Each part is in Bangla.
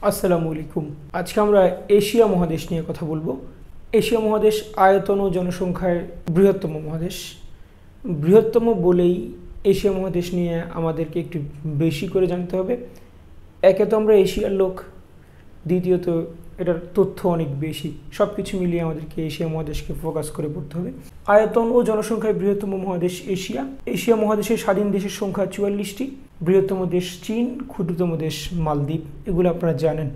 আসসালামু আলাইকুম। আজকে আমরা এশিয়া মহাদেশ নিয়ে কথা বলবো। এশিয়া মহাদেশ আয়তন ও জনসংখ্যায় বৃহত্তম মহাদেশ। বৃহত্তম বলেই এশিয়া মহাদেশ নিয়ে আমাদেরকে একটু বেশি করে জানতে হবে। একে তো আমরা এশিয়ার লোক, দ্বিতীয়ত এটার তথ্য অনেক বেশি। সব কিছু মিলিয়ে আমাদেরকে এশিয়া মহাদেশকে ফোকাস করে পড়তে হবে। আয়তন ও জনসংখ্যায় বৃহত্তম মহাদেশ এশিয়া। এশিয়া মহাদেশের স্বাধীন দেশের সংখ্যা 44টি। বৃহত্তম দেশ চীন, ক্ষুদ্রতম দেশ মালদ্বীপ। এগুলো আপনারা জানেন,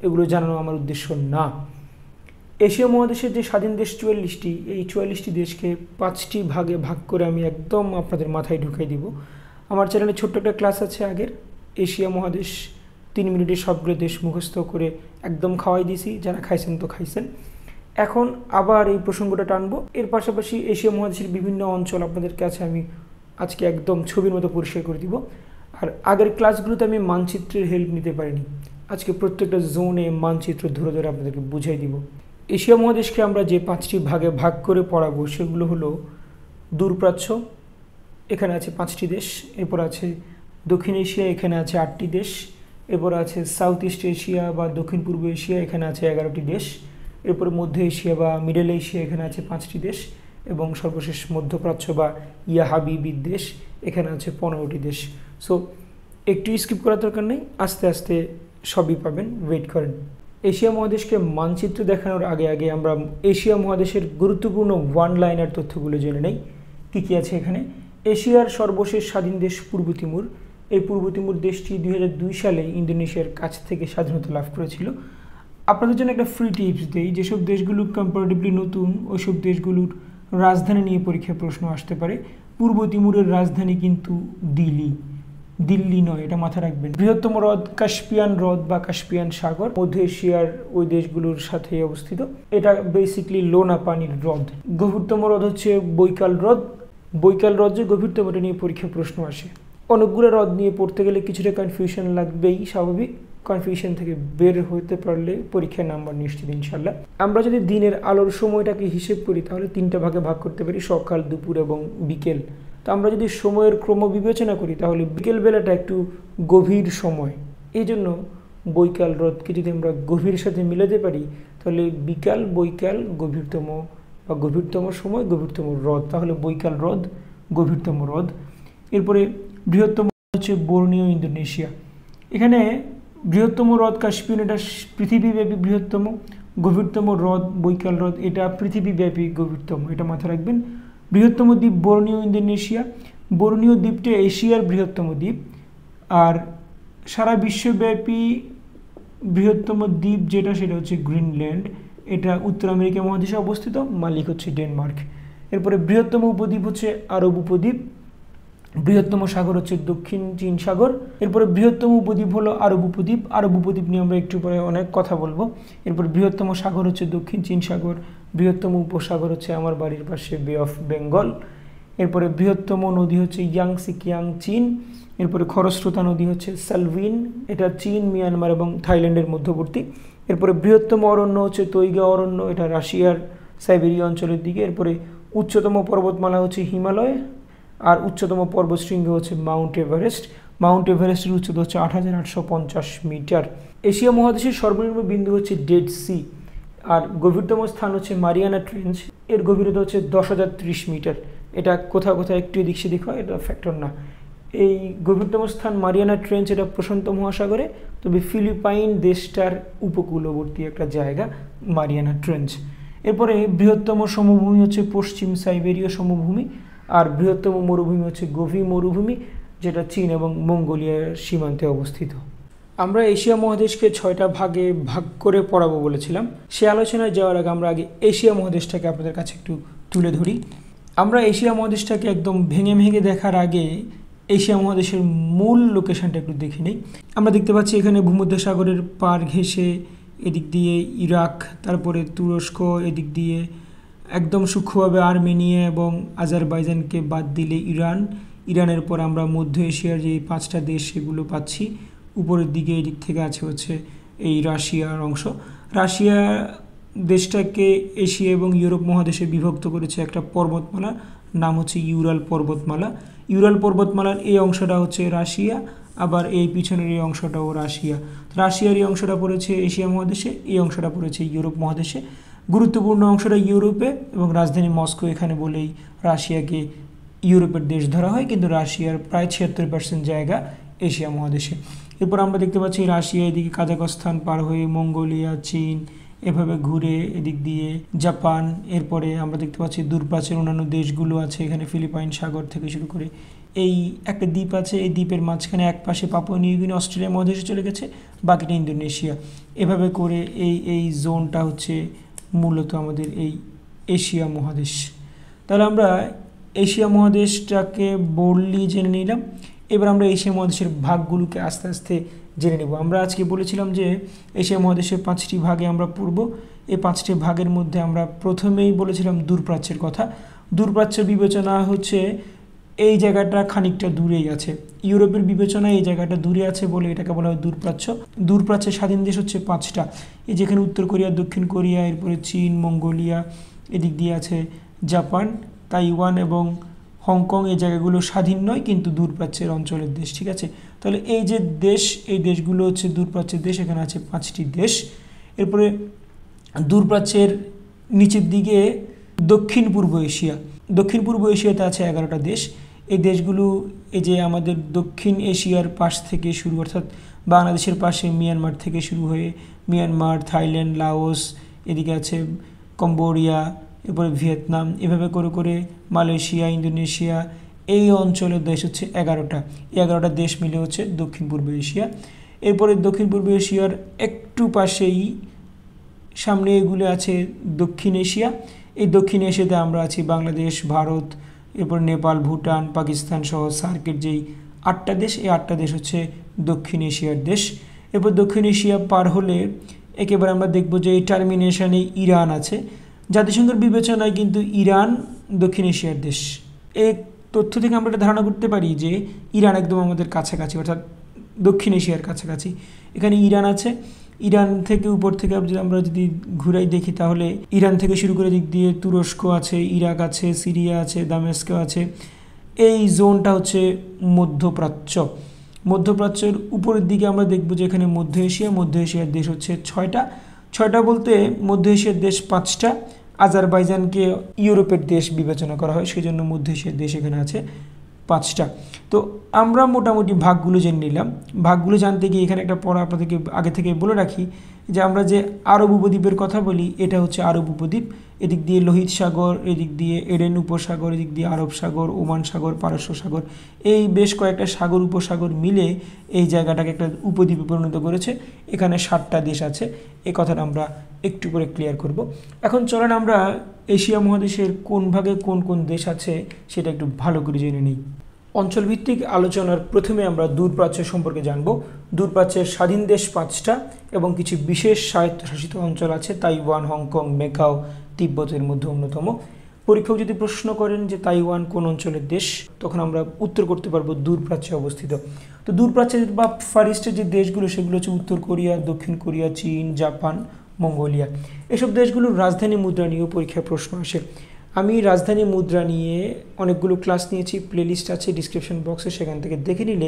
এগুলো জানানো আমার উদ্দেশ্য না। এশিয়া মহাদেশের যে স্বাধীন দেশ 44টি, এই 44টি দেশকে 5টি ভাগে ভাগ করে আমি একদম আপনাদের মাথায় ঢুকিয়ে দিব। আমার চ্যানেলে ছোট্ট একটা ক্লাস আছে আগের, এশিয়া মহাদেশ 3 মিনিটে সবগুলো দেশ মুখস্থ করে একদম খাওয়াই দিয়েছি। যারা খাইছেন তো খাইছেন। এখন আবার এই প্রসঙ্গটা টানবো। এর পাশাপাশি এশিয়া মহাদেশের বিভিন্ন অঞ্চল আপনাদের কাছে আমি আজকে একদম ছবির মতো পরিষ্কার করে দিব। আর আগের ক্লাসগুলোতে আমি মানচিত্রের হেল্প নিতে পারিনি। আজকে প্রত্যেকটা জোনে মানচিত্র ধরে ধরে আপনাদেরকে বুঝাই দিব। এশিয়া মহাদেশকে আমরা যে 5টি ভাগে ভাগ করে পড়াবো সেগুলো হলো দূরপ্রাচ্য, এখানে আছে 5টি দেশ। এরপর আছে দক্ষিণ এশিয়া, এখানে আছে 8টি দেশ। এরপর আছে সাউথ ইস্ট এশিয়া বা দক্ষিণ পূর্ব এশিয়া, এখানে আছে 11টি দেশ। এরপর মধ্য এশিয়া বা মিডল এশিয়া, এখানে আছে 5টি দেশ। এবং সর্বশেষ মধ্যপ্রাচ্য বা ইয়াহাবিবি দেশ, এখানে আছে 15টি দেশ। সো একটু স্কিপ করার দরকার নেই, আস্তে আস্তে সবই পাবেন, ওয়েট করেন। এশিয়া মহাদেশকে মানচিত্র দেখানোর আগে আগে আমরা এশিয়া মহাদেশের গুরুত্বপূর্ণ ওয়ান লাইনার তথ্যগুলো জেনে নেই। কী কী আছে এখানে। এশিয়ার সর্বশেষ স্বাধীন দেশ পূর্ব তিমুর। এই পূর্ব তিমুর দেশটি 2002 সালে ইন্দোনেশিয়ার কাছ থেকে স্বাধীনতা লাভ করেছিল। আপনাদের জন্য একটা ফ্রি টিপস দেই, যেসব দেশগুলো কম্পারেটিভলি নতুন ওইসব দেশগুলোর রাজধানী নিয়ে পরীক্ষায় প্রশ্ন আসতে পারে। পূর্ব তিমুরের রাজধানী কিন্তু দিল্লি নয়, এটা মাথায় রাখবেন। বৃহত্তম হ্রদ কাস্পিয়ান হ্রদ বা কাস্পিয়ান সাগর, মধ্য এশিয়ার ওই দেশগুলোর সাথে অবস্থিত। এটা বেসিকলি লোনা পানির হ্রদ। গভীরতম হ্রদ হচ্ছে বৈকাল হ্রদ। বৈকাল হ্রদ যে গভীরতম, এটা নিয়ে পরীক্ষায় প্রশ্ন আসে। অনেকগুলো হ্রদ নিয়ে পড়তে গেলে কিছুটা কনফিউশন লাগবেই, স্বাভাবিক। কনফিউশন থেকে বের হতে পারলে পরীক্ষার নাম্বার নিশ্চিত ইনশাল্লাহ। আমরা যদি দিনের আলোর সময়টাকে হিসেব করি তাহলে 3টা ভাগে ভাগ করতে পারি, সকাল, দুপুর এবং বিকেল। তো আমরা যদি সময়ের ক্রম বিবেচনা করি তাহলে বিকেলবেলাটা একটু গভীর সময়। এই জন্য বৈকাল হ্রদকে যদি আমরা গভীর সাথে মিলাতে পারি তাহলে বিকাল, বৈকাল, গভীরতম বা গভীরতম সময়, গভীরতম হ্রদ, তাহলে বৈকাল হ্রদ গভীরতম হ্রদ। এরপরে বৃহত্তম হচ্ছে বোর্নিও, ইন্দোনেশিয়া। এখানে বৃহত্তম হ্রদ কাস্পিয়ান, এটা পৃথিবীব্যাপী বৃহত্তম। গভীরতম হ্রদ বৈকাল হ্রদ, এটা পৃথিবীব্যাপী গভীরতম, এটা মাথায় রাখবেন। বৃহত্তম দ্বীপ বোর্নিও, ইন্দোনেশিয়া। বোর্নিও দ্বীপটা এশিয়ার বৃহত্তম দ্বীপ। আর সারা বিশ্বব্যাপী বৃহত্তম দ্বীপ যেটা, সেটা হচ্ছে গ্রিনল্যান্ড। এটা উত্তর আমেরিকা মহাদেশে অবস্থিত, মালিক হচ্ছে ডেনমার্ক। এরপরে বৃহত্তম উপদ্বীপ হচ্ছে আরব উপদ্বীপ। বৃহত্তম সাগর হচ্ছে দক্ষিণ চীন সাগর। এরপরে বৃহত্তম উপদ্বীপ হলো আরব উপদ্বীপ। আরব উপদ্বীপ নিয়ে আমরা একটু পরে অনেক কথা বলবো। এরপর বৃহত্তম সাগর হচ্ছে দক্ষিণ চীন সাগর। বৃহত্তম উপসাগর হচ্ছে আমার বাড়ির পাশে বে অফ বেঙ্গল। এরপরে বৃহত্তম নদী হচ্ছে ইয়াংসি কিয়াং, চীন। এরপরে খরস্রোতা নদী হচ্ছে সালভিন, এটা চীন, মিয়ানমার এবং থাইল্যান্ডের মধ্যবর্তী। এরপরে বৃহত্তম অরণ্য হচ্ছে তৈগা অরণ্য, এটা রাশিয়ার সাইবেরিয়া অঞ্চলের দিকে। এরপরে উচ্চতম পর্বতমালা হচ্ছে হিমালয়। আর উচ্চতম পর্বতশৃঙ্গ হচ্ছে মাউন্ট এভারেস্ট। মাউন্ট এভারেস্টের উচ্চতা হচ্ছে 8850 মিটার। এশিয়া মহাদেশের সর্বনিম্ন বিন্দু হচ্ছে ডেড সি। আর গভীরতম স্থান হচ্ছে মারিয়ানা ট্রেঞ্চ, এর গভীরতা হচ্ছে 10,030 মিটার। এটা কোথাও কোথাও একটু এদিক সেদিক হয়, এটা ফ্যাক্টর না। এই গভীরতম স্থান মারিয়ানা ট্রেঞ্চ, এটা প্রশান্ত মহাসাগরে, তবে ফিলিপাইন দেশটার উপকূলবর্তী একটা জায়গা মারিয়ানা ট্রেঞ্চ। এরপরে বৃহত্তম সমভূমি হচ্ছে পশ্চিম সাইবেরীয় সমভূমি। আর বৃহত্তম মরুভূমি হচ্ছে গোভি মরুভূমি, যেটা চীন এবং মঙ্গোলিয়ার সীমান্তে অবস্থিত। আমরা এশিয়া মহাদেশকে 6টা ভাগে ভাগ করে পড়াবো বলেছিলাম। সে আলোচনায় যাওয়ার আগে আমরা আগে এশিয়া মহাদেশটাকে আপনাদের কাছে একটু তুলে ধরি। আমরা এশিয়া মহাদেশটাকে একদম ভেঙে ভেঙে দেখার আগে এশিয়া মহাদেশের মূল লোকেশনটা একটু দেখে নিই। আমরা দেখতে পাচ্ছি এখানে ভূমধ্যসাগরের পার ঘেঁষে এদিক দিয়ে ইরাক, তারপরে তুরস্ক, এদিক দিয়ে একদম সূক্ষ্মভাবে আর্মেনিয়া এবং আজারবাইজানকে বাদ দিলে ইরানের পর আমরা মধ্য এশিয়ার যে 5টা দেশ সেগুলো পাচ্ছি। উপরের দিকে এদিক থেকে আছে হচ্ছে এই রাশিয়ার অংশ। রাশিয়া দেশটাকে এশিয়া এবং ইউরোপ মহাদেশে বিভক্ত করেছে একটা পর্বতমালা, নাম হচ্ছে ইউরাল পর্বতমালা। ইউরাল পর্বতমালার এই অংশটা হচ্ছে রাশিয়া, আবার এই পিছনের এই অংশটাও রাশিয়া। রাশিয়ার এই অংশটা পড়েছে এশিয়া মহাদেশে, এই অংশটা পড়েছে ইউরোপ মহাদেশে। গুরুত্বপূর্ণ অংশটা ইউরোপে এবং রাজধানী মস্কো এখানে বলেই রাশিয়াকে ইউরোপের দেশ ধরা হয়, কিন্তু রাশিয়ার প্রায় 76% জায়গা এশিয়া মহাদেশে। এরপর আমরা দেখতে পাচ্ছি রাশিয়া এদিকে কাজাখস্তান পার হয়ে মঙ্গোলিয়া, চীন, এভাবে ঘুরে এদিক দিয়ে জাপান। এরপরে আমরা দেখতে পাচ্ছি দূরপ্রাচ্যের অন্যান্য দেশগুলো আছে, এখানে ফিলিপাইন সাগর থেকে শুরু করে এই একটা দ্বীপ আছে, এই দ্বীপের মাঝখানে এক পাশে পাপুয়া নিউ গিনি অস্ট্রেলিয়া মহাদেশে চলে গেছে, বাকিটা ইন্দোনেশিয়া। এভাবে করে এই জোনটা হচ্ছে মূলত আমাদের এই এশিয়া মহাদেশ। তাহলে আমরা এশিয়া মহাদেশটাকে বললি জেনে নিলাম। এবার আমরা এশিয়া মহাদেশের ভাগগুলোকে আস্তে আস্তে জেনে নেব। আমরা আজকে বলেছিলাম যে এশিয়া মহাদেশের 5টি ভাগে আমরা পড়ব। এই 5টি ভাগের মধ্যে আমরা প্রথমেই বলেছিলাম দূরপ্রাচ্যের কথা। দূরপ্রাচ্যের বিবেচনা হচ্ছে এই জায়গাটা খানিকটা দূরেই আছে, ইউরোপের বিবেচনায় এই জায়গাটা দূরে আছে বলে এটাকে বলা হয় দূরপ্রাচ্য। দূরপ্রাচ্যের স্বাধীন দেশ হচ্ছে 5টা, এই যেখানে উত্তর কোরিয়া, দক্ষিণ কোরিয়া, এরপরে চীন, মঙ্গোলিয়া, এদিক দিয়ে আছে জাপান, তাইওয়ান এবং হংকং। এই জায়গাগুলো স্বাধীন নয় কিন্তু দূরপ্রাচ্যের অঞ্চলের দেশ, ঠিক আছে। তাহলে এই যে দেশ, এই দেশগুলো হচ্ছে দূরপ্রাচ্যের দেশ, এখানে আছে 5টি দেশ। এরপরে দূরপ্রাচ্যের নিচের দিকে দক্ষিণ পূর্ব এশিয়া, দক্ষিণ পূর্ব এশিয়াতে আছে 11টা দেশ। এই দেশগুলো এই যে আমাদের দক্ষিণ এশিয়ার পাশ থেকে শুরু, অর্থাৎ বাংলাদেশের পাশে মিয়ানমার থেকে শুরু হয়ে মিয়ানমার, থাইল্যান্ড, লাওস, এদিকে আছে কম্বোডিয়া, এরপরে ভিয়েতনাম, এভাবে করে করে মালয়েশিয়া, ইন্দোনেশিয়া, এই অঞ্চলের দেশ হচ্ছে 11টা। এই 11টা দেশ মিলে হচ্ছে দক্ষিণ পূর্ব এশিয়া। এরপরে দক্ষিণ পূর্ব এশিয়ার একটু পাশেই সামনে এগুলো আছে দক্ষিণ এশিয়া। এই দক্ষিণ এশিয়াতে আমরা আছি বাংলাদেশ, ভারত, এরপর নেপাল, ভুটান, পাকিস্তান সহ সার্কের যেই 8টা দেশ, এই 8টা দেশ হচ্ছে দক্ষিণ এশিয়ার দেশ। এরপর দক্ষিণ এশিয়া পার হলে একেবারে আমরা দেখব যে এই টার্মিনেশনে ইরান আছে। জাতিসংঘের বিবেচনায় কিন্তু ইরান দক্ষিণ এশিয়ার দেশ। এই তথ্য থেকে আমরা একটা ধারণা করতে পারি যে ইরান একদম আমাদের কাছাকাছি, অর্থাৎ দক্ষিণ এশিয়ার কাছাকাছি। এখানে ইরান আছে। ইরান থেকে উপর থেকে আমরা যদি ঘুরাই দেখি তাহলে ইরান থেকে শুরু করে দিক দিয়ে তুরস্ক আছে, ইরাক আছে, সিরিয়া আছে, দামেস্ক আছে। এই জোনটা হচ্ছে মধ্যপ্রাচ্য। মধ্যপ্রাচ্যের উপরের দিকে আমরা দেখব যে এখানে মধ্য এশিয়া, মধ্য এশিয়ার দেশ হচ্ছে 6টা বলতে মধ্য এশিয়ার দেশ 5টা। আজারবাইজানকে ইউরোপের দেশ বিবেচনা করা হয়, সেই জন্য মধ্য এশিয়ার দেশ এখানে আছে 5টা। তো আমরা মোটামুটি ভাগগুলো জেনে নিলাম। ভাগগুলো জানতে গিয়ে এখানে একটা পড়া আপনাদেরকে আগে থেকে বলে রাখি যে আমরা যে আরব উপদ্বীপের কথা বলি, এটা হচ্ছে আরব উপদ্বীপ। এদিক দিয়ে লোহিত সাগর, এদিক দিয়ে এডেন উপসাগর, এদিক দিয়ে আরব সাগর, ওমান সাগর, পারস্য সাগর, এই বেশ কয়েকটা সাগর উপসাগর মিলে এই জায়গাটাকে একটা উপদ্বীপে পরিণত করেছে। এখানে 7টা দেশ আছে, এই কথাটা আমরা একটু করে ক্লিয়ার করব। এখন চলেন আমরা এশিয়া মহাদেশের কোন ভাগে কোন কোন দেশ আছে সেটা একটু ভালো করে জেনে নিই। অঞ্চলভিত্তিক আলোচনার প্রথমে আমরা দূরপ্রাচ্য সম্পর্কে জানব। দূরপ্রাচ্যের স্বাধীন দেশ 5টা এবং কিছু বিশেষ স্বায়ত্তশাসিত অঞ্চল আছে, তাইওয়ান, হংকং, মেকাও, তিব্বতের মধ্যে অন্যতম। পরীক্ষক যদি প্রশ্ন করেন যে তাইওয়ান কোন অঞ্চলের দেশ, তখন আমরা উত্তর করতে পারবো দূরপ্রাচ্যে অবস্থিত। তো দূরপ্রাচ্যের বা ফারিস্টের যে দেশগুলো সেগুলো হচ্ছে উত্তর কোরিয়া, দক্ষিণ কোরিয়া, চীন, জাপান, মঙ্গোলিয়া। এসব দেশগুলোর রাজধানী মুদ্রা নিয়েও পরীক্ষায় প্রশ্ন আসে। আমি রাজধানী মুদ্রা নিয়ে অনেকগুলো ক্লাস নিয়েছি, প্লেলিস্ট আছে ডিসক্রিপশন বক্সে, সেখান থেকে দেখে নিলে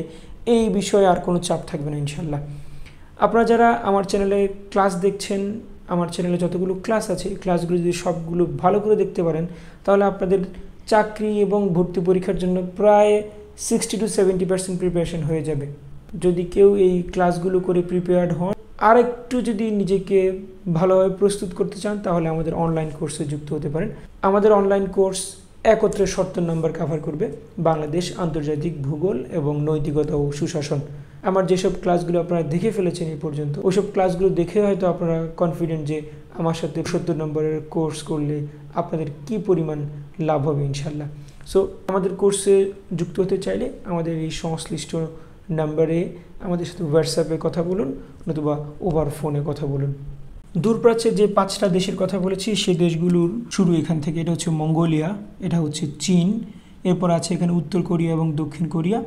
এই বিষয়ে আর কোনো চাপ থাকবে না ইনশাল্লাহ। আপনারা যারা আমার চ্যানেলে ক্লাস দেখছেন, আমার চ্যানেলে যতগুলো ক্লাস আছে এই ক্লাসগুলো যদি সবগুলো ভালো করে দেখতে পারেন তাহলে আপনাদের চাকরি এবং ভর্তি পরীক্ষার জন্য প্রায় 60 to 70% প্রিপারেশন হয়ে যাবে। যদি কেউ এই ক্লাসগুলো করে প্রিপেয়ার্ড হন, আর একটু যদি নিজেকে ভালোভাবে প্রস্তুত করতে চান তাহলে আমাদের অনলাইন কোর্সে যুক্ত হতে পারেন। আমাদের অনলাইন কোর্স একত্রে 70 নম্বর কভার করবে, বাংলাদেশ, আন্তর্জাতিক, ভূগোল এবং নৈতিকতা ও সুশাসন। আমার যেসব ক্লাসগুলো আপনারা দেখে ফেলেছেন এই পর্যন্ত, ওইসব ক্লাসগুলো দেখে হয়তো আপনারা কনফিডেন্ট যে আমার সাথে 70 নম্বরের কোর্স করলে আপনাদের কি পরিমাণ লাভ হবে ইনশাল্লাহ। সো আমাদের কোর্সে যুক্ত হতে চাইলে আমাদের এই সংশ্লিষ্ট নাম্বারে আমাদের সাথে হোয়াটসঅ্যাপে কথা বলুন, নতুবা ওভার ফোনে কথা বলুন। দূরপ্রাচ্যের যে 5টা দেশের কথা বলেছি সেই দেশগুলোর শুরু এখান থেকে। এটা হচ্ছে মঙ্গোলিয়া, এটা হচ্ছে চীন, এরপর আছে এখানে উত্তর কোরিয়া এবং দক্ষিণ কোরিয়া।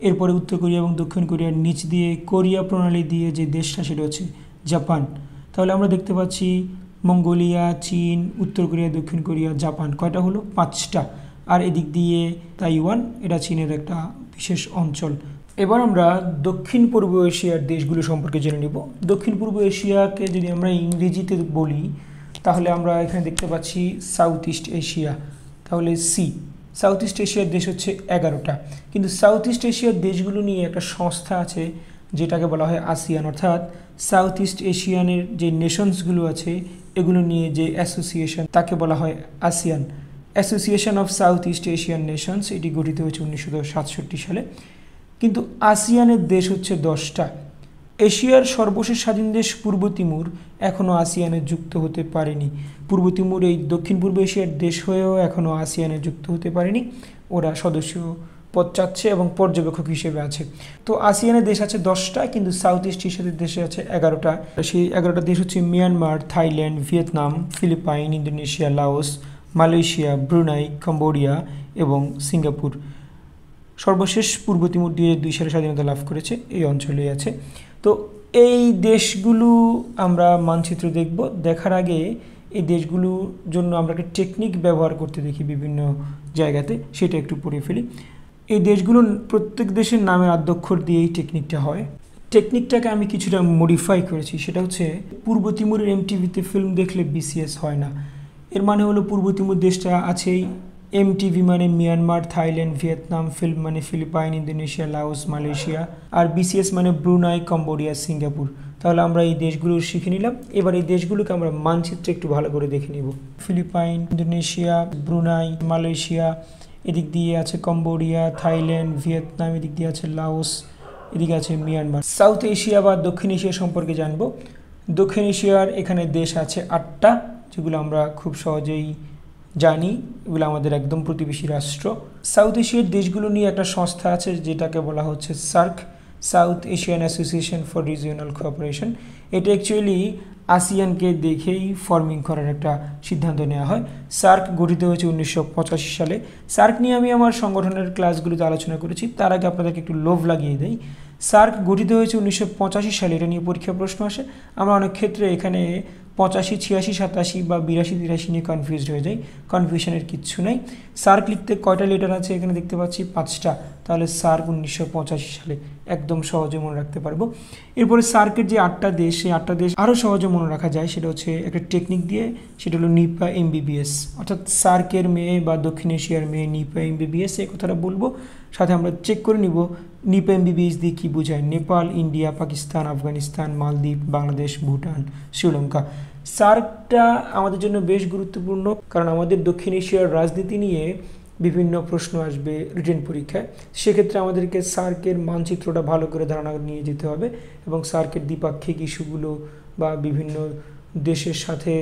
এরপরে উত্তর কোরিয়া এবং দক্ষিণ কোরিয়ার নিচ দিয়ে কোরিয়া প্রণালী দিয়ে যে দেশটা সেটা হচ্ছে জাপান। তাহলে আমরা দেখতে পাচ্ছি মঙ্গোলিয়া, চীন, উত্তর কোরিয়া, দক্ষিণ কোরিয়া, জাপান, কয়টা হলো? 5টা। আর এদিক দিয়ে তাইওয়ান, এটা চীনের একটা বিশেষ অঞ্চল, এবার আমরা দক্ষিণ পূর্ব এশিয়ার দেশগুলো সম্পর্কে জেনে নিব। দক্ষিণ পূর্ব এশিয়াকে যদি আমরা ইংরেজিতে বলি তাহলে আমরা এখানে দেখতে পাচ্ছি সাউথ ইস্ট এশিয়া, তাহলে সাউথ ইস্ট এশিয়ার দেশ হচ্ছে 11টা। কিন্তু সাউথ ইস্ট এশিয়ার দেশগুলো নিয়ে একটা সংস্থা আছে যেটাকে বলা হয় আসিয়ান, অর্থাৎ সাউথ ইস্ট এশিয়ানের যে নেশনসগুলো আছে এগুলো নিয়ে যে অ্যাসোসিয়েশন তাকে বলা হয় ASEAN, association of south east Asian Nations. এটি গঠিত হয়েছে 1967 সালে। কিন্তু আসিয়ানের দেশ হচ্ছে 10টা। এশিয়ার সর্বশেষ স্বাধীন দেশ পূর্ব তিমুর এখনও আসিয়ানে যুক্ত হতে পারেনি। পূর্ব তিমুর এই দক্ষিণ পূর্ব এশিয়ার দেশ হয়েও এখনও আসিয়ানে যুক্ত হতে পারেনি। ওরা সদস্য পদ চাচ্ছে এবং পর্যবেক্ষক হিসেবে আছে। তো আসিয়ানের দেশ আছে 10টা, কিন্তু সাউথ ইস্ট এশিয়ার দেশে আছে 11টা। সেই 11টা দেশ হচ্ছে Myanmar, Thailand, Vietnam, Philippines, Indonesia, Laos, Malaysia, Brunei, Cambodia এবং সিঙ্গাপুর। সর্বশেষ পূর্ব তিমুর 2002 সালে স্বাধীনতা লাভ করেছে, এই অঞ্চলেই আছে। তো এই দেশগুলো আমরা মানচিত্র দেখব। দেখার আগে এই দেশগুলোর জন্য আমরা একটা টেকনিক ব্যবহার করতে দেখি বিভিন্ন জায়গাতে, সেটা একটু পড়ে ফেলি। এই দেশগুলোর প্রত্যেক দেশের নামের আদ্যক্ষর দিয়ে এই টেকনিকটা হয়। টেকনিকটাকে আমি কিছুটা মডিফাই করেছি, সেটা হচ্ছে পূর্ব তিমুরের এমটিভিতে ফিল্ম দেখলে বিসিএস হয় না। এর মানে হলো পূর্ব তিমুর দেশটা আছেই, এমটিভি মানে মিয়ানমার, থাইল্যান্ড, ভিয়েতনাম, ফিল্ম মানে ফিলিপাইন, ইন্দোনেশিয়া, লাওস, মালয়েশিয়া, আর বিসিএস মানে ব্রুনাই, কম্বোডিয়া, সিঙ্গাপুর। তাহলে আমরা এই দেশগুলো শিখে নিলাম। এবার এই দেশগুলোকে আমরা মানচিত্রে একটু ভালো করে দেখে নিব। ফিলিপাইন, ইন্দোনেশিয়া, ব্রুনাই, মালয়েশিয়া, এদিক দিয়ে আছে কম্বোডিয়া, থাইল্যান্ড, ভিয়েতনাম, এদিক দিয়ে আছে লাওস, এদিকে আছে মিয়ানমার। সাউথ এশিয়া বা দক্ষিণ এশিয়া সম্পর্কে জানবো। দক্ষিণ এশিয়ার এখানে দেশ আছে 8টা, যেগুলো আমরা খুব সহজেই জানি, এগুলো আমাদের একদম প্রতিবেশী রাষ্ট্র। সাউথ এশিয়ার দেশগুলো নিয়ে একটা সংস্থা আছে যেটাকে বলা হচ্ছে SAARC, south Asian association for regional cooperation. এটা অ্যাকচুয়ালি আসিয়ানকে দেখেই ফর্মিং করার একটা সিদ্ধান্ত নেওয়া হয়। সার্ক গঠিত হয়েছে 1985 সালে। সার্ক নিয়ে আমি আমার সংগঠনের ক্লাসগুলোতে আলোচনা করেছি, তার আগে আপনাদেরকে একটু লোভ লাগিয়ে দেই। সার্ক গঠিত হয়েছে 1985 সালে, এটা নিয়ে পরীক্ষা প্রশ্ন আসে। আমরা অনেক ক্ষেত্রে এখানে 85, 86, 87 বা 82, 83 নিয়ে কনফিউজড হয়ে যাই। কনফিউশনের কিচ্ছু নেই। সার্ক লিখতে কয়টা লেটার আছে এখানে দেখতে পাচ্ছি 5টা, তাহলে সার্ক 1985 সালে, একদম সহজে মনে রাখতে পারবো। এরপরে সার্কের যে 8টা দেশ, সেই 8টা দেশ আরও সহজে মনে রাখা যায়, সেটা হচ্ছে একটা টেকনিক দিয়ে, সেটা হলো নিপা এমবিবিএস। অর্থাৎ সার্কের মেয়ে বা দক্ষিণ এশিয়ার মেয়ে নিপা এমবিবিএস, এই কথাটা বলবো। সাথে আমরা চেক করে নিব নিপা এমবিবিএস দিয়ে কী বোঝায়। নেপাল, ইন্ডিয়া, পাকিস্তান, আফগানিস্তান, মালদ্বীপ, বাংলাদেশ, ভুটান, শ্রীলঙ্কা। সার্কটা আমাদের জন্য বেশ গুরুত্বপূর্ণ, কারণ আমাদের দক্ষিণ এশিয়ার রাজনীতি নিয়ে বিভিন্ন প্রশ্ন আসবে রিটেন পরীক্ষায়। সেক্ষেত্রে আমাদেরকে সার্কের মানচিত্রটা ভালো করে ধারণা নিয়ে যেতে হবে এবং সার্কের দ্বিপাক্ষিক ইস্যুগুলো বা বিভিন্ন দেশের সাথে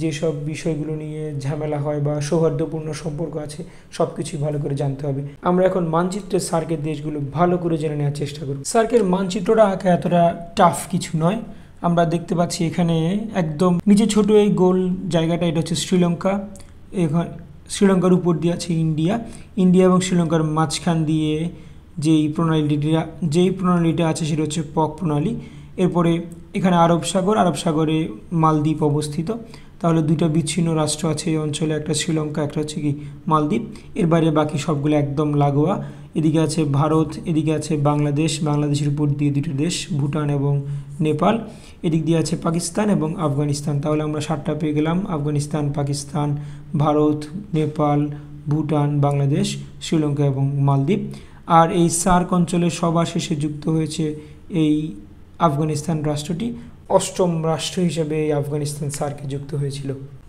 যেসব বিষয়গুলো নিয়ে ঝামেলা হয় বা সৌহার্দ্যপূর্ণ সম্পর্ক আছে সব কিছুই ভালো করে জানতে হবে। আমরা এখন মানচিত্রে সার্কের দেশগুলো ভালো করে জেনে নেওয়ার চেষ্টা করব। সার্কের মানচিত্রটা আঁকা এতটা টাফ কিছু নয়। আমরা দেখতে পাচ্ছি এখানে একদম নিচে ছোট এই গোল জায়গাটা, এটা হচ্ছে শ্রীলঙ্কা। এখানে শ্রীলঙ্কার উপর দিয়ে আছে ইন্ডিয়া। ইন্ডিয়া এবং শ্রীলঙ্কার মাঝখান দিয়ে যেই প্রণালীটা আছে সেটা হচ্ছে পক প্রণালী। এরপরে এখানে আরব সাগরে মালদ্বীপ অবস্থিত। তাহলে দুইটা বিচ্ছিন্ন রাষ্ট্র আছে এই অঞ্চলে, একটা শ্রীলঙ্কা, একটা হচ্ছে কি মালদ্বীপ। এর বাইরে বাকি সবগুলো একদম লাগোয়া। এদিকে আছে ভারত, এদিকে আছে বাংলাদেশ, বাংলাদেশের উপর দিয়ে দুটো দেশ ভুটান এবং নেপাল। এদিক দিয়ে আছে পাকিস্তান এবং আফগানিস্তান। তাহলে আমরা 7টা পেয়ে গেলাম: আফগানিস্তান, পাকিস্তান, ভারত, নেপাল, ভুটান, বাংলাদেশ, শ্রীলঙ্কা এবং মালদ্বীপ। আর এই সার্ক অঞ্চলের সবার শেষে যুক্ত হয়েছে এই আফগানিস্তান রাষ্ট্রটি। 8ম রাষ্ট্র হিসেবে এই আফগানিস্তান সার্কে যুক্ত হয়েছিল।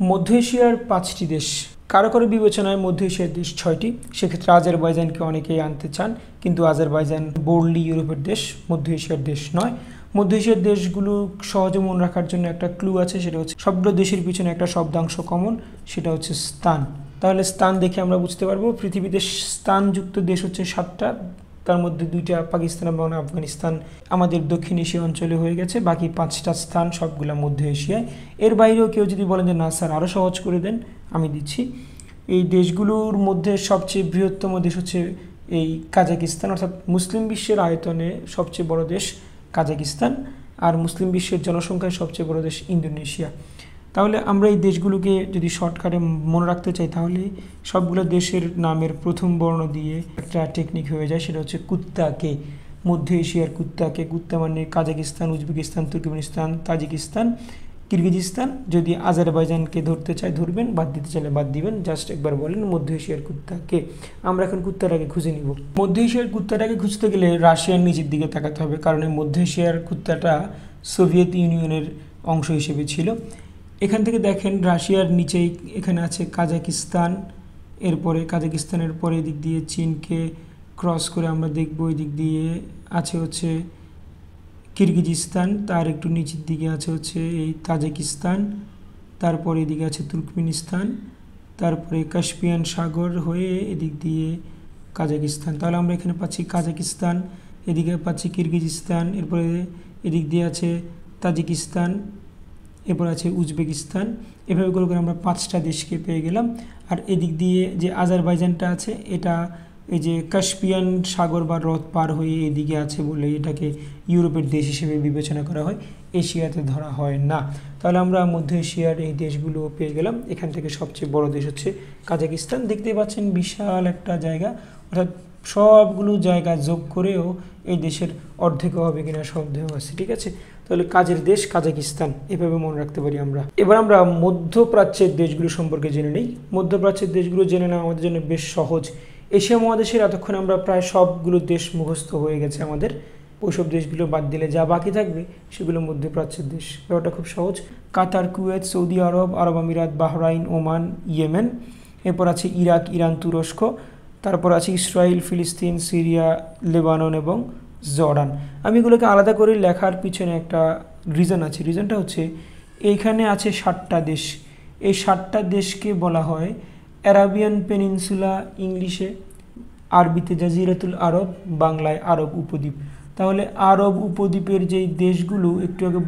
মধ্য এশিয়ার 5টি দেশ, কারো কারো বিবেচনায় মধ্য এশিয়ার দেশ 6টি। সেক্ষেত্রে আজারবাইজানকে অনেকেই আনতে চান, কিন্তু আজারবাইজান বোর্ডলি ইউরোপের দেশ, মধ্য এশিয়ার দেশ নয়। মধ্য এশিয়ার দেশগুলো সহজে মনে রাখার জন্য একটা ক্লু আছে, সেটা হচ্ছে সবগুলো দেশের পিছনে একটা শব্দাংশ কমন, সেটা হচ্ছে স্থান। তাহলে স্থান দেখে আমরা বুঝতে পারবো পৃথিবীতে স্থানযুক্ত দেশ হচ্ছে 7টা, তার মধ্যে 2টা পাকিস্তান এবং আফগানিস্তান আমাদের দক্ষিণ এশিয়া অঞ্চলে হয়ে গেছে, বাকি 5টা স্থান সবগুলো মধ্য এশিয়ায়। এর বাইরেও কেউ যদি বলেন যে না স্যার আরও সহজ করে দেন, আমি দিচ্ছি। এই দেশগুলোর মধ্যে সবচেয়ে বৃহত্তম দেশ হচ্ছে এই কাজাকিস্তান, অর্থাৎ মুসলিম বিশ্বের আয়তনে সবচেয়ে বড় দেশ কাজাকিস্তান, আর মুসলিম বিশ্বের জনসংখ্যায় সবচেয়ে বড় দেশ ইন্দোনেশিয়া। তাহলে আমরা এই দেশগুলোকে যদি শর্টকাটে মনে রাখতে চাই, তাহলে সবগুলো দেশের নামের প্রথম বর্ণ দিয়ে একটা টেকনিক হয়ে যায়, সেটা হচ্ছে কুত্তাকে। মধ্য এশিয়ার কুত্তাকে, কুত্তা মানে Kazakhstan, Uzbekistan, Turkmenistan, Tajikistan, Kyrgyzstan. যদি আজারবাইজানকে ধরতে চাই ধরবেন, বাদ দিতে চাইলে বাদ দিবেন, জাস্ট একবার বলেন মধ্য এশিয়ার কুত্তাকে। আমরা এখন কুত্তাটাকে খুঁজে নিব। মধ্য এশিয়ার কুত্তাটাকে খুঁজতে গেলে রাশিয়ার নিচের দিকে তাকাতে হবে, কারণ এই মধ্য এশিয়ার কুত্তাটা সোভিয়েত ইউনিয়নের অংশ হিসেবে ছিল। এখান থেকে দেখেন রাশিয়ার নিচেই এখানে আছে কাজাকিস্তান, এরপরে কাজাকিস্তানের পরে এদিক দিয়ে চীনকে ক্রস করে আমরা দেখব এদিক দিয়ে আছে হচ্ছে কিরগিজিস্তান, তার একটু নিচের দিকে আছে হচ্ছে এই তাজিকিস্তান, তারপরে এদিকে আছে তুর্কমেনিস্তান, তারপরে কাস্পিয়ান সাগর হয়ে এদিক দিয়ে কাজাকিস্তান। তাহলে আমরা এখানে পাচ্ছি কাজাকিস্তান, এদিকে পাচ্ছি কিরগিজিস্তান, এরপরে এদিক দিয়ে আছে তাজিকিস্তান, এরপর আছে উজবেকিস্তান। এভাবে করে করে আমরা 5টা দেশকে পেয়ে গেলাম। আর এদিক দিয়ে যে আজারবাইজানটা আছে এটা এই যে কাস্পিয়ান সাগর বা হ্রদ পার হয়ে এদিকে আছে বলে এটাকে ইউরোপের দেশ হিসেবে বিবেচনা করা হয়, এশিয়াতে ধরা হয় না। তাহলে আমরা মধ্য এশিয়ার এই দেশগুলো পেয়ে গেলাম। এখান থেকে সবচেয়ে বড় দেশ হচ্ছে কাজাকিস্তান। দেখতে পাচ্ছেন বিশাল একটা জায়গা, অর্থাৎ সবগুলো জায়গা যোগ করেও এই দেশের অর্ধেকও হবে কিনা সন্দেহ আছে। ঠিক আছে, তাহলে কাজের দেশ কাজাকিস্তান, এভাবে মনে রাখতে পারি আমরা। এবার আমরা মধ্যপ্রাচ্যের দেশগুলো সম্পর্কে জেনে নিই। মধ্যপ্রাচ্যের দেশগুলো জেনে নেওয়া আমাদের জন্য বেশ সহজ। এশিয়া মহাদেশের এতক্ষণ আমরা প্রায় সবগুলো দেশ মুখস্থ হয়ে গেছে আমাদের। ওইসব দেশগুলো বাদ দিলে যা বাকি থাকবে সেগুলো মধ্যপ্রাচ্যের দেশ। ব্যাপারটা খুব সহজ। কাতার, কুয়েত, সৌদি আরব, আরব আমিরাত, বাহরাইন, ওমান, ইয়েমেন। এরপর আছে ইরাক, ইরান, তুরস্ক। তারপর আছে ইসরায়েল, ফিলিস্তিন, সিরিয়া, লেবানন এবং জর্ডান। আমি এগুলোকে আলাদা করে লেখার পিছনে একটা রিজন আছে। রিজনটা হচ্ছে এইখানে আছে 7টা দেশ। এই 7টা দেশকে বলা হয় অ্যারাবিয়ান পেনিনসুলা, ইংলিশে, আরবিতে জাজিরাতুল আরব, বাংলায় আরব উপদ্বীপ। তাহলে আরব উপদ্বীপের যেই দেশগুলো একটু আগে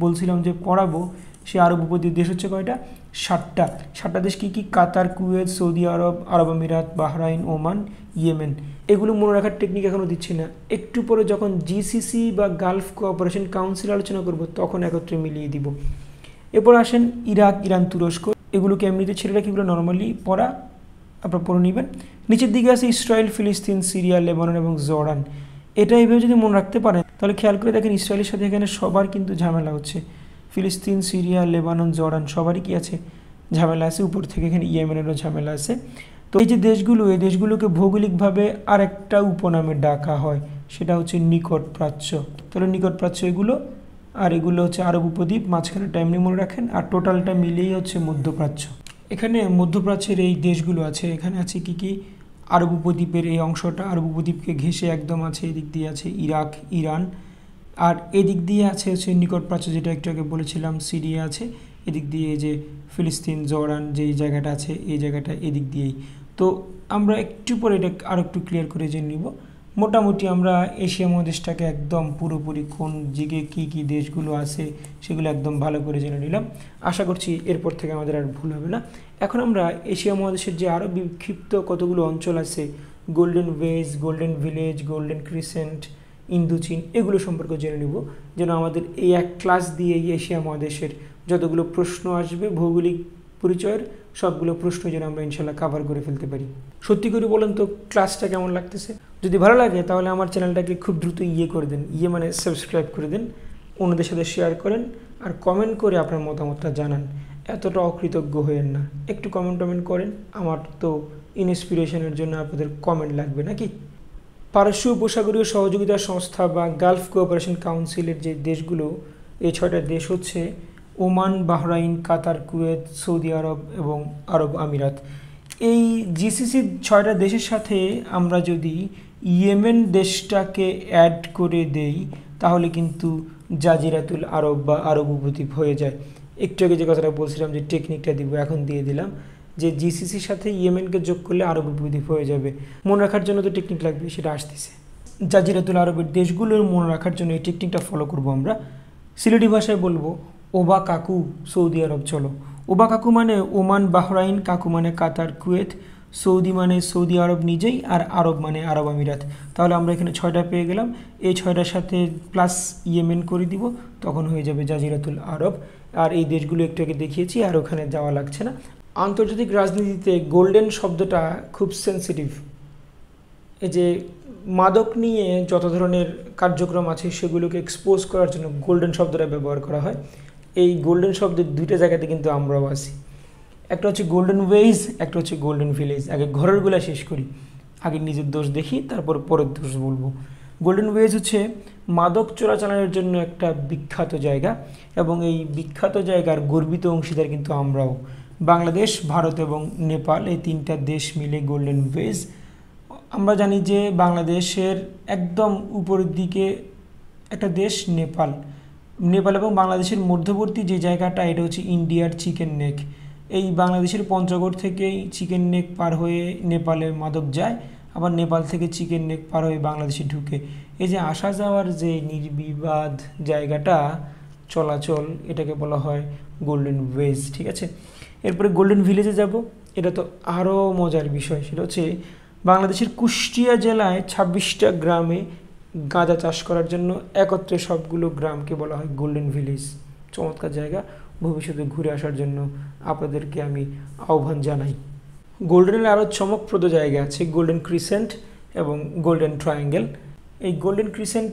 বলছিলাম যে পড়াবো, সেই আরব উপদ্বীপ দেশ হচ্ছে কয়টা? 7টা। 7টা দেশ কী কী? কাতার, কুয়েত, সৌদি আরব, আরব আমিরাত, বাহরাইন, ওমান, ইয়েমেন। এগুলো মনে রাখার টেকনিক এখনও দিচ্ছি না, একটু পরে যখন জিসিসি বা গালফ কোঅপারেশন কাউন্সিল আলোচনা করব তখন একত্রে মিলিয়ে দিব। এরপর আসেন ইরাক, ইরান, তুরস্ক। এগুলোকে এমনিতে ছেড়ে রাখি, এগুলো নর্মালি পড়া, আপনারা পড়ে নেবেন। নিচের দিকে আছে ইসরায়েল, ফিলিস্তিন, সিরিয়া, লেবানন এবং জর্ডান। এটা এইভাবে যদি মনে রাখতে পারেন তাহলে খেয়াল করে দেখেন ইসরায়েলের সাথে এখানে সবার কিন্তু ঝামেলা হচ্ছে। ফিলিস্তিন, সিরিয়া, লেবানন, জর্ডান সবারই কি আছে? ঝামেলা আছে। উপর থেকে এখানে ইয়েমেনেরও ঝামেলা আছে। তো এই যে দেশগুলো, এই দেশগুলোকে ভৌগোলিকভাবে আরেকটা উপনামে ডাকা হয়, সেটা হচ্ছে নিকট প্রাচ্য। তাহলে নিকট প্রাচ্য এগুলো, আর এগুলো হচ্ছে আরব উপদ্বীপ। মাঝখানেটা এমনি মনে রাখেন, আর টোটালটা মিলেই হচ্ছে মধ্যপ্রাচ্য। এখানে মধ্যপ্রাচ্যের এই দেশগুলো আছে। এখানে আছে কি কি? আরব উপদ্বীপের এই অংশটা, আরব উপদ্বীপকে ঘেঁষে একদম আছে। এদিক দিয়ে আছে ইরাক, ইরান, আর এদিক দিয়ে আছে হচ্ছে নিকট প্রাচ্য, যেটা একটু আগে বলেছিলাম, সিরিয়া আছে। এদিক দিয়ে যে ফিলিস্তিন, জর্ডান যেই জায়গাটা আছে, এই জায়গাটা এদিক দিয়েই। তো আমরা একটু পরে এটা আর একটু ক্লিয়ার করে জেনে নিব। মোটামুটি আমরা এশিয়া মহাদেশটাকে একদম পুরোপুরি কোন দিকে কী কী দেশগুলো আছে সেগুলো একদম ভালো করে জেনে নিলাম। আশা করছি এরপর থেকে আমাদের আর ভুল হবে না। এখন আমরা এশিয়া মহাদেশের যে আরও বিক্ষিপ্ত কতগুলো অঞ্চল আছে, Golden Wedge, Golden Village, Golden Crescent, ইন্দোচীন, এগুলো সম্পর্কে জেনে নিব, যেন আমাদের এই এক ক্লাস দিয়ে এশিয়া মহাদেশের যতগুলো প্রশ্ন আসবে ভৌগোলিক পরিচয়ের, সবগুলো প্রশ্ন যেন আমরা ইনশাল্লাহ কাভার করে ফেলতে পারি। সত্যি করে বলেন তো ক্লাসটা কেমন লাগতেছে? যদি ভালো লাগে তাহলে আমার চ্যানেলটাকে খুব দ্রুত করে দেন, মানে সাবস্ক্রাইব করে দেন, অন্যদের সাথে শেয়ার করেন, আর কমেন্ট করে আপনার মতামতটা জানান। এতটা অকৃতজ্ঞ হয়েন না, একটু কমেন্ট করেন। আমার তো ইন্সপিরেশনের জন্য আপনাদের কমেন্ট লাগবে নাকি? পারস্য উপসাগরীয় সহযোগিতা সংস্থা বা গালফ কোঅপারেশন কাউন্সিলের যে দেশগুলো, এই 6টা দেশ হচ্ছে ওমান, বাহরাইন, কাতার, কুয়েত, সৌদি আরব এবং আরব আমিরাত। এই জিসিসির 6টা দেশের সাথে আমরা যদি ইয়েমেন দেশটাকে অ্যাড করে দেই তাহলে কিন্তু জাজিরাতুল আরব বা আরব উপদ্বীপ হয়ে যায়। একটু আগে যে কথাটা বলছিলাম যে টেকনিকটা দিব, এখন দিয়ে দিলাম, যে জিসিসির সাথে ইয়েমেনকে যোগ করলে আরব উপদ্বীপ হয়ে যাবে। মনে রাখার জন্য তো টেকনিক লাগবে, সেটা আসতেছে। জাজিরাতুল আরবের দেশগুলোর মনে রাখার জন্য এই টেকনিকটা ফলো করব আমরা। সিলেটি ভাষায় বলবো, ওবা কাকু সৌদি আরব চলো। ওবা কাকু মানে ওমান, বাহরাইন, কাকু মানে কাতার, কুয়েত, সৌদি মানে সৌদি আরব নিজেই, আর আরব মানে আরব আমিরাত। তাহলে আমরা এখানে 6টা পেয়ে গেলাম। এই 6টার সাথে প্লাস ইয়েমেন করে দিব, তখন হয়ে যাবে জাজিরাতুল আরব। আর এই দেশগুলো একটু আগে দেখিয়েছি, আর ওখানে যাওয়া লাগছে না। আন্তর্জাতিক রাজনীতিতে গোল্ডেন শব্দটা খুব সেন্সিটিভ। এই যে মাদক নিয়ে যত ধরনের কার্যক্রম আছে সেগুলোকে এক্সপোজ করার জন্য গোল্ডেন শব্দটা ব্যবহার করা হয়। এই গোল্ডেন শব্দের দুইটা জায়গাতে কিন্তু আমরাও আছি। একটা হচ্ছে গোল্ডেন ওয়েজ, একটা হচ্ছে গোল্ডেন ভিলেজ। আগে ঘরেরগুলা শেষ করি, আগে নিজের দোষ দেখি, তারপর পরের দোষ বলবো। গোল্ডেন ওয়েজ হচ্ছে মাদক চোরাচালানের জন্য একটা বিখ্যাত জায়গা, এবং এই বিখ্যাত জায়গার গর্বিত অংশীদার কিন্তু আমরাও। বাংলাদেশ, ভারত এবং নেপাল, এই তিনটা দেশ মিলে গোল্ডেন ওয়েজ। আমরা জানি যে বাংলাদেশের একদম উপরের দিকে একটা দেশ নেপাল। নেপাল এবং বাংলাদেশের মধ্যবর্তী যে জায়গাটা, এটা হচ্ছে ইন্ডিয়ার চিকেন নেক। এই বাংলাদেশের পঞ্চগড় থেকেই চিকেন নেক পার হয়ে নেপালে মাদক যায়, আবার নেপাল থেকে চিকেন নেক পার হয়ে বাংলাদেশে ঢুকে। এই যে আসা যাওয়ার যে নির্বিবাদ জায়গাটা, চলাচল, এটাকে বলা হয় গোল্ডেন ওয়েজ। ঠিক আছে, এরপরে গোল্ডেন ভিলেজে যাব। এটা তো আরও মজার বিষয়। সেটা হচ্ছে বাংলাদেশের কুষ্টিয়া জেলায় 26টা গ্রামে গাঁজা চাষ করার জন্য একত্রে সবগুলো গ্রামকে বলা হয় গোল্ডেন ভিলেজ। চমৎকার জায়গা, ভবিষ্যতে ঘুরে আসার জন্য আপনাদেরকে আমি আহ্বান জানাই। গোল্ডেনের আরও চমকপ্রদ জায়গা আছে, গোল্ডেন ক্রিসেন্ট এবং গোল্ডেন ট্রায়াঙ্গেল। এই গোল্ডেন ক্রিসেন্ট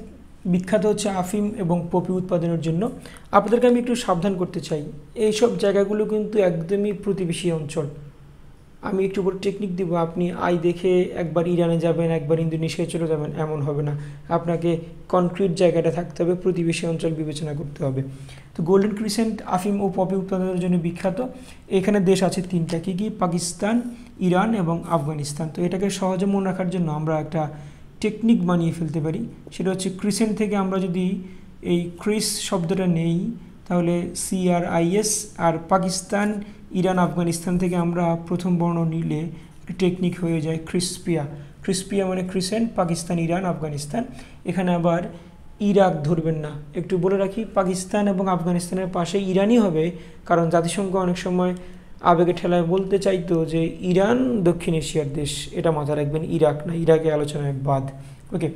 বিখ্যাত হচ্ছে আফিম এবং পপি উৎপাদনের জন্য। আপনাদেরকে আমি একটু সাবধান করতে চাই, এইসব জায়গাগুলো কিন্তু একদমই প্রতিবেশী অঞ্চল। আমি একটু বড় টেকনিক দিব, আপনি আই দেখে একবার ইরানে যাবেন, একবার ইন্দোনেশিয়ায় চলে যাবেন, এমন হবে না। আপনাকে কনক্রিট জায়গাটা থাকতে হবে, প্রতিবেশী অঞ্চল বিবেচনা করতে হবে। তো গোল্ডেন ক্রিসেন্ট আফিম ও পপি উৎপাদনের জন্য বিখ্যাত। এখানে দেশ আছে তিনটা, কি কি? পাকিস্তান, ইরান এবং আফগানিস্তান। তো এটাকে সহজে মনে রাখার জন্য আমরা একটা টেকনিক বানিয়ে ফেলতে পারি। সেটা হচ্ছে ক্রিসেন্ট থেকে আমরা যদি এই ক্রিস শব্দটা নেই, তাহলে CRIS, আর পাকিস্তান, ইরান, আফগানিস্তান থেকে আমরা প্রথম বর্ণ নিলে টেকনিক হয়ে যায় ক্রিসপিয়া। ক্রিসপিয়া মানে ক্রিসেন্ট, পাকিস্তান, ইরান, আফগানিস্তান। এখানে আবার ইরাক ধরবেন না। একটু বলে রাখি, পাকিস্তান এবং আফগানিস্তানের পাশে ইরানই হবে, কারণ জাতিসংঘ অনেক সময় আবেগে ঠেলায় বলতে চাইতো যে ইরান দক্ষিণ এশিয়ার দেশ। এটা মাথায় রাখবেন, ইরাক না, ইরাকে আলোচনায় বাদ। ওকে,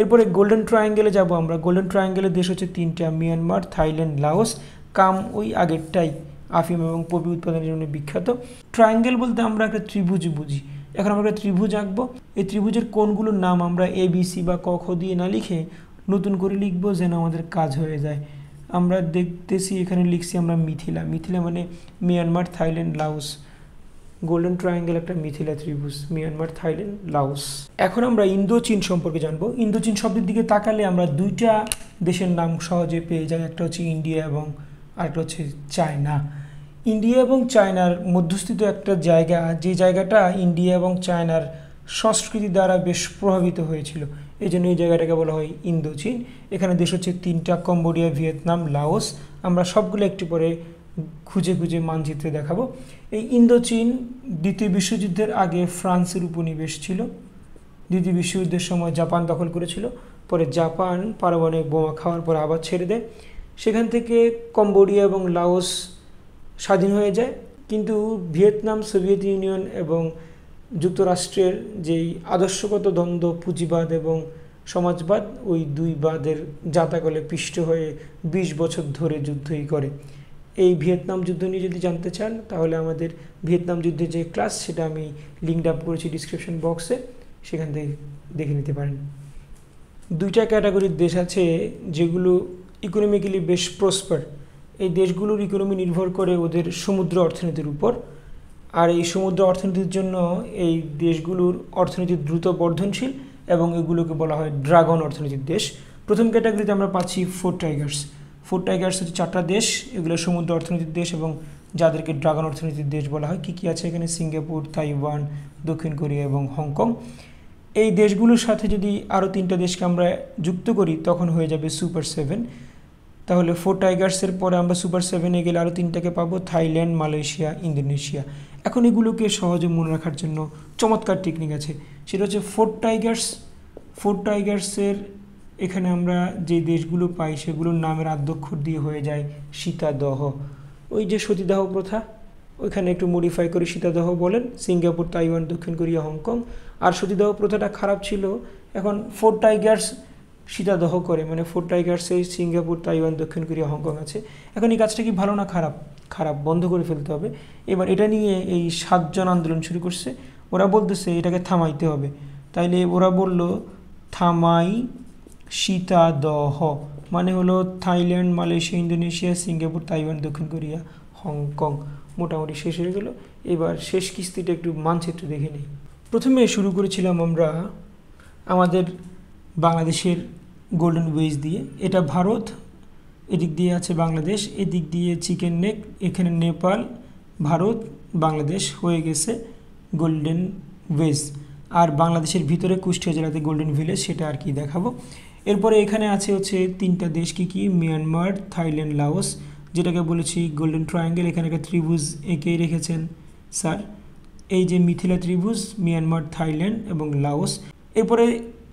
এরপরে গোল্ডেন ট্রায়াঙ্গেলে যাব আমরা। গোল্ডেন ট্রায়াঙ্গেলের দেশ হচ্ছে তিনটা, মিয়ানমার, থাইল্যান্ড, লাওস। কাম ওই আগেরটাই, আফিম এবং পপি উৎপাদনের জন্য বিখ্যাত। ট্রায়াঙ্গেল বলতে আমরা একটা ত্রিভুজ বুঝি। এখন আমরা একটা ত্রিভুজ আঁকবো। এই ত্রিভুজের কোণগুলোর নাম আমরা ABC বা ক খ দিয়ে না লিখে নতুন করে লিখবো, যেন আমাদের কাজ হয়ে যায়। আমরা দেখতেছি এখানে লিখছি আমরা মিথিলা। মিথিলা মানে Myanmar, Thailand, Laos. Golden triangle একটা মিথিলা ত্রিভুজ, মিয়ানমার, থাইল্যান্ড, লাওস। এখন আমরা ইন্দো চীন সম্পর্কে জানবো। ইন্দো চীন শব্দের দিকে তাকালে আমরা দুইটা দেশের নাম সহজে পেয়ে যাই, একটা হচ্ছে ইন্ডিয়া এবং আরেকটা হচ্ছে চায়না। ইন্ডিয়া এবং চায়নার মধ্যস্থিত একটা জায়গা, যে জায়গাটা ইন্ডিয়া এবং চায়নার সংস্কৃতি দ্বারা বেশ প্রভাবিত হয়েছিল, এই জন্য এই জায়গাটাকে বলা হয় ইন্দো চীন। এখানে দেশ হচ্ছে তিনটা, কম্বোডিয়া, ভিয়েতনাম, লাওস। আমরা সবগুলো একটু পরে খুঁজে খুঁজে মানচিত্রে দেখাবো। এই ইন্দো চীন দ্বিতীয় বিশ্বযুদ্ধের আগে ফ্রান্সের উপনিবেশ ছিল। দ্বিতীয় বিশ্বযুদ্ধের সময় জাপান দখল করেছিল, পরে জাপান পারমাণবিক বোমা খাওয়ার পর আবার ছেড়ে দেয়। সেখান থেকে কম্বোডিয়া এবং লাওস স্বাধীন হয়ে যায়, কিন্তু ভিয়েতনাম, সোভিয়েত ইউনিয়ন এবং যুক্তরাষ্ট্রের যেই আদর্শগত দ্বন্দ্ব, পুঁজিবাদ এবং সমাজবাদ, ওই দুই বাদের জাতাকলে পিষ্ট হয়ে 20 বছর ধরে যুদ্ধই করে। এই ভিয়েতনাম যুদ্ধ নিয়ে যদি জানতে চান, তাহলে আমাদের ভিয়েতনাম যুদ্ধের যে ক্লাস, সেটা আমি লিঙ্ক আপ করেছি ডিসক্রিপশন বক্সে, সেখান থেকে দেখে নিতে পারেন। দুইটা ক্যাটাগরির দেশ আছে যেগুলো ইকোনমিক্যালি বেশ প্রসপার। এই দেশগুলোর ইকোনমি নির্ভর করে ওদের সমুদ্র অর্থনীতির উপর, আর এই সমুদ্র অর্থনীতির জন্য এই দেশগুলোর অর্থনীতি দ্রুত বর্ধনশীল এবং এগুলোকে বলা হয় ড্রাগন অর্থনীতির দেশ। প্রথম ক্যাটাগরিতে আমরা পাচ্ছি ফোর টাইগার্স। ফোর টাইগার্স হচ্ছে 4টা দেশ, এগুলো সমুদ্র অর্থনীতির দেশ এবং যাদেরকে ড্রাগন অর্থনীতির দেশ বলা হয়। কী কী আছে এখানে? সিঙ্গাপুর, তাইওয়ান, দক্ষিণ কোরিয়া এবং হংকং। এই দেশগুলোর সাথে যদি আরও 3টা দেশকে আমরা যুক্ত করি, তখন হয়ে যাবে সুপার 7। তাহলে ফোর টাইগার্সের পরে আমরা সুপার 7-এ গেলে আরও 3টাকে পাবো, থাইল্যান্ড, মালয়েশিয়া, ইন্দোনেশিয়া। এখন এগুলোকে সহজে মনে রাখার জন্য চমৎকার টেকনিক আছে, সেটা হচ্ছে ফোর টাইগার্স। ফোর টাইগার্সের এখানে আমরা যে দেশগুলো পাই সেগুলোর নামের আদ্যক্ষর দিয়ে হয়ে যায় সীতাদহ। ওই যে সতীদাহ প্রথা, ওইখানে একটু মডিফাই করে সীতাদহ বলেন। সিঙ্গাপুর, তাইওয়ান, দক্ষিণ কোরিয়া, হংকং। আর সতীদাহ প্রথাটা খারাপ ছিল, এখন ফোর টাইগার্স সীতাদহ করে, মানে ফোর টাইগার্সে সিঙ্গাপুর, তাইওয়ান, দক্ষিণ কোরিয়া, হংকং আছে। এখন এই কাজটা কি ভালো না খারাপ? খারাপ, বন্ধ করে ফেলতে হবে। এবার এটা নিয়ে এই 7 জন আন্দোলন শুরু করছে, ওরা বলতেছে এটাকে থামাইতে হবে। তাইলে ওরা বলল থামাই সীতাদহ, মানে হলো Thailand, Malaysia, Indonesia, Singapore, Taiwan, দক্ষিণ কোরিয়া, হংকং। মোটামুটি শেষ হয়ে গেল। এবার শেষ কিস্তিটা একটু মানচিত্র দেখে নিই। প্রথমে শুরু করেছিলাম আমরা আমাদের বাংলাদেশের গোল্ডেন ওয়েজ দিয়ে। এটা ভারত, এদিক দিয়ে আছে বাংলাদেশ, এদিক দিয়ে চিকেন নেক, এখানে নেপাল, ভারত, বাংলাদেশ হয়ে গেছে গোল্ডেন ওয়েজ। আর বাংলাদেশের ভিতরে কুষ্টিয়া জেলাতে গোল্ডেন ভিলেজ, সেটা আর কি দেখাবো। এরপরে এখানে আছে হচ্ছে 3টা দেশ, কি মিয়ানমার, থাইল্যান্ড, লাওস, যেটাকে বলেছি গোল্ডেন ট্রায়াঙ্গেল। এখানে একটা ত্রিভুজ এঁকেই রেখেছেন স্যার, এই যে মিথিলা ত্রিভুজ, মিয়ানমার, থাইল্যান্ড এবং লাওস। এরপরে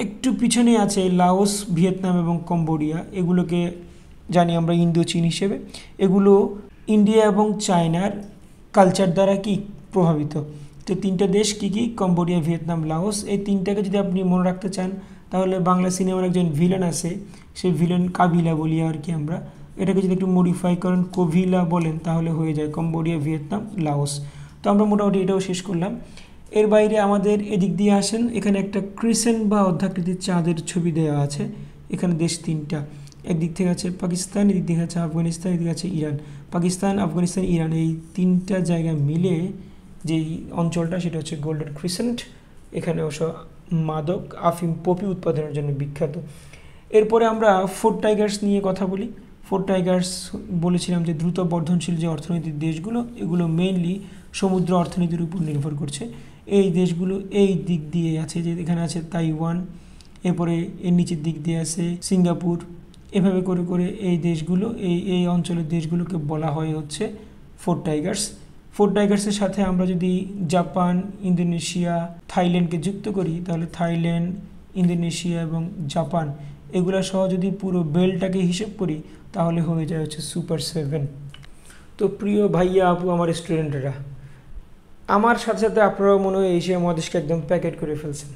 একটু পিছনে আছে লাওস, ভিয়েতনাম এবং কম্বোডিয়া, এগুলোকে জানি আমরা ইন্দো চীন হিসেবে। এগুলো ইন্ডিয়া এবং চায়নার কালচার দ্বারা কি প্রভাবিত। তো 3টা দেশ কি কম্বোডিয়া, ভিয়েতনাম, লাওস। এই 3টাকে যদি আপনি মনে রাখতে চান তাহলে বাংলা সিনেমার একজন ভিলেন আছে, সেই ভিলেন কাবিলা বলি আর কি আমরা। এটাকে যদি একটু মডিফাই করেন, কোভিলা বলেন, তাহলে হয়ে যায় কম্বোডিয়া, ভিয়েতনাম, লাওস। তো আমরা মোটামুটি এটাও শেষ করলাম। এর বাইরে আমাদের এদিক দিয়ে আসেন, এখানে একটা ক্রিসেন্ট বা অর্ধাকৃতির চাঁদের ছবি দেওয়া আছে। এখানে দেশ 3টা, একদিক থেকে আছে পাকিস্তান, এদিক থেকে আছে আফগানিস্তান, এদিকে আছে ইরান। পাকিস্তান, আফগানিস্তান, ইরান, এই 3টা জায়গা মিলে যেই অঞ্চলটা, সেটা হচ্ছে গোল্ডেন ক্রিসেন্ট। এখানে অবশ্য মাদক, আফিম, পপি উৎপাদনের জন্য বিখ্যাত। এরপরে আমরা 4 টাইগার্স নিয়ে কথা বলি। 4 টাইগার্স বলেছিলাম যে দ্রুত বর্ধনশীল যে অর্থনৈতিক দেশগুলো, এগুলো মেইনলি সমুদ্র অর্থনীতির উপর নির্ভর করছে। এই দেশগুলো এই দিক দিয়ে আছে, যে এখানে আছে তাইওয়ান, এরপরে এর নিচের দিক দিয়ে আছে সিঙ্গাপুর। এভাবে করে করে এই দেশগুলো, এই অঞ্চলের দেশগুলোকে বলা হয় হচ্ছে 4 টাইগার্স। 4 টাইগার্সের সাথে আমরা যদি জাপান, ইন্দোনেশিয়া, থাইল্যান্ডকে যুক্ত করি, তাহলে থাইল্যান্ড, ইন্দোনেশিয়া এবং জাপান এগুলো সহ যদি পুরো বেল্টটাকে হিসেব করি, তাহলে হয়ে যায় হচ্ছে সুপার 7। তো প্রিয় ভাইয়া, আপু, আমার স্টুডেন্টরা, আমার সাথে সাথে আপনারাও মনে হয় এশিয়া মহাদেশকে একদম প্যাকেট করে ফেলছেন।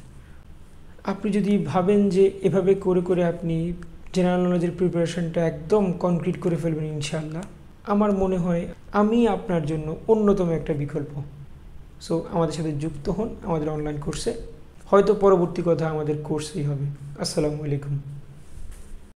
আপনি যদি ভাবেন যে এভাবে করে করে আপনি জেনারেল নলেজের প্রিপারেশনটা একদম কনক্রিট করে ফেলবেন ইনশাআল্লাহ, আমার মনে হয় আমি আপনার জন্য অন্যতম একটা বিকল্প। সো আমাদের সাথে যুক্ত হন আমাদের অনলাইন কোর্সে, হয়তো পরবর্তী কথা আমাদের কোর্সেই হবে। আসসালামু আলাইকুম।